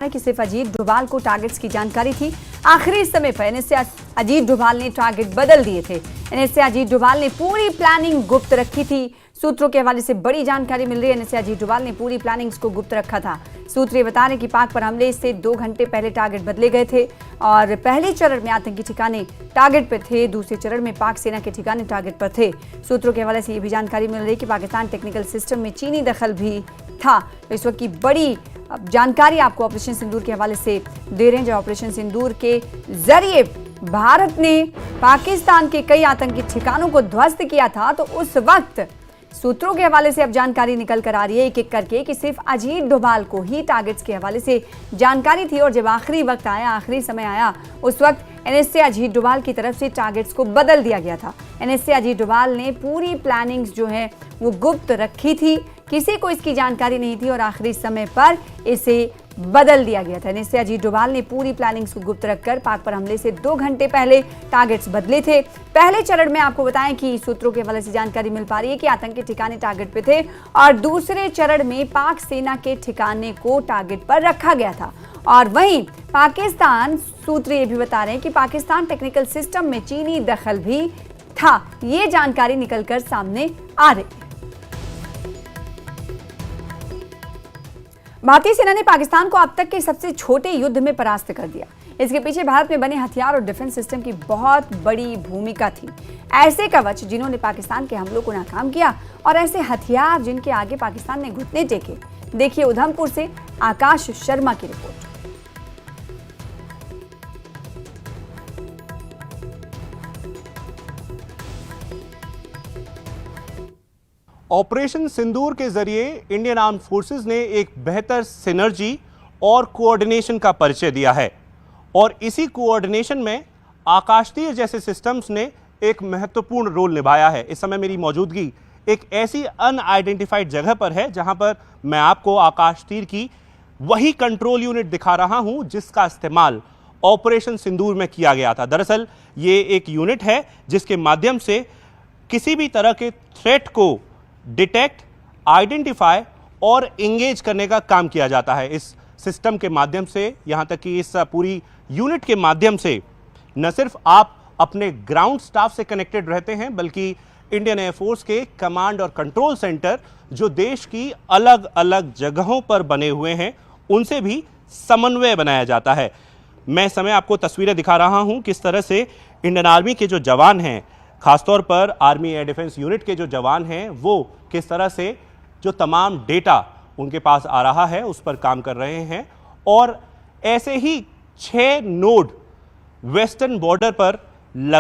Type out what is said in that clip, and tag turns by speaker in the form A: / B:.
A: कि सिर्फ अजीत डोभाल को टारगेट्स की जानकारी थी। आखिरी समय पर एनएसए अजीत डोभाल ने टारगेट बदल दिए थे। एनएसए अजीत डोभाल ने पूरी प्लानिंग गुप्त रखी थी। सूत्रों के हवाले से बड़ी जानकारी मिल रही है। एनएसए अजीत डोभाल ने पूरी प्लानिंग्स को गुप्त रखा था। सूत्र ये बता रहे कि पाक पर हमले से 2 घंटे पहले टारगेट बदले गए थे और पहले चरण में आतंकी ठिकाने टारगेट पर थे, दूसरे चरण में पाक सेना के ठिकाने टारगेट पर थे। सूत्रों के हवाले से ये भी जानकारी मिल रही है कि पाकिस्तान टेक्निकल सिस्टम में चीनी दखल भी था। तो इस वक्त की बड़ी जानकारी आपको ऑपरेशन सिंदूर के हवाले से दे रहे हैं। जो ऑपरेशन सिंदूर के जरिए भारत ने पाकिस्तान के कई आतंकी ठिकानों को ध्वस्त किया था, तो उस वक्त सूत्रों के हवाले से अब जानकारी निकल कर आ रही है एक एक करके कि सिर्फ अजीत डोभाल को ही टारगेट्स के हवाले से जानकारी थी और जब आखिरी वक्त आया, आखिरी समय आया, उस वक्त एनएसए अजीत डोभाल की तरफ से टारगेट्स को बदल दिया गया था। एनएसए अजीत डोभाल ने पूरी प्लानिंग्स जो है वो गुप्त रखी थी, किसी को इसकी जानकारी नहीं थी और आखिरी समय पर इसे बदल दिया गया था। एनएसए अजीत डोभाल ने पूरी प्लानिंग्स को गुप्त रखकर पाक पर हमले से 2 घंटे पहले टारगेट्स बदले थे। पहले चरण में आपको बताएं कि सूत्रों के हवाले से जानकारी मिल पा रही है कि आतंकी ठिकाने टारगेट पे थे और दूसरे चरण में पाक सेना के ठिकाने को टारगेट पर रखा गया था। और वहीं पाकिस्तान सूत्र ये भी बता रहे हैं कि पाकिस्तान टेक्निकल सिस्टम में चीनी दखल भी था। ये जानकारी निकलकर सामने आ रही है। भारतीय सेना ने पाकिस्तान को अब तक के सबसे छोटे युद्ध में परास्त कर दिया। इसके पीछे भारत में बने हथियार और डिफेंस सिस्टम की बहुत बड़ी भूमिका थी। ऐसे कवच जिन्होंने पाकिस्तान के हमलों को नाकाम किया और ऐसे हथियार जिनके आगे पाकिस्तान ने घुटने टेके। देखिए उधमपुर से आकाश शर्मा की रिपोर्ट।
B: ऑपरेशन सिंदूर के जरिए इंडियन आर्म फोर्सेस ने एक बेहतर सिनर्जी और कोऑर्डिनेशन का परिचय दिया है और इसी कोऑर्डिनेशन में आकाश तीर जैसे सिस्टम्स ने एक महत्वपूर्ण रोल निभाया है। इस समय मेरी मौजूदगी एक ऐसी अनआइडेंटिफाइड जगह पर है जहां पर मैं आपको आकाश तीर की वही कंट्रोल यूनिट दिखा रहा हूं जिसका इस्तेमाल ऑपरेशन सिंदूर में किया गया था। दरअसल ये एक यूनिट है जिसके माध्यम से किसी भी तरह के थ्रेट को डिटेक्ट, आइडेंटिफाई और इंगेज करने का काम किया जाता है। इस सिस्टम के माध्यम से, यहां तक कि इस पूरी यूनिट के माध्यम से न सिर्फ आप अपने ग्राउंड स्टाफ से कनेक्टेड रहते हैं बल्कि इंडियन एयरफोर्स के कमांड और कंट्रोल सेंटर जो देश की अलग अलग जगहों पर बने हुए हैं उनसे भी समन्वय बनाया जाता है। मैं इस समय आपको तस्वीरें दिखा रहा हूं किस तरह से इंडियन आर्मी के जो जवान हैं, खासतौर पर आर्मी एयर डिफेंस यूनिट के जो जवान हैं, वो किस तरह से जो तमाम डेटा उनके पास आ रहा है उस पर काम कर रहे हैं। और ऐसे ही 6 नोड वेस्टर्न बॉर्डर पर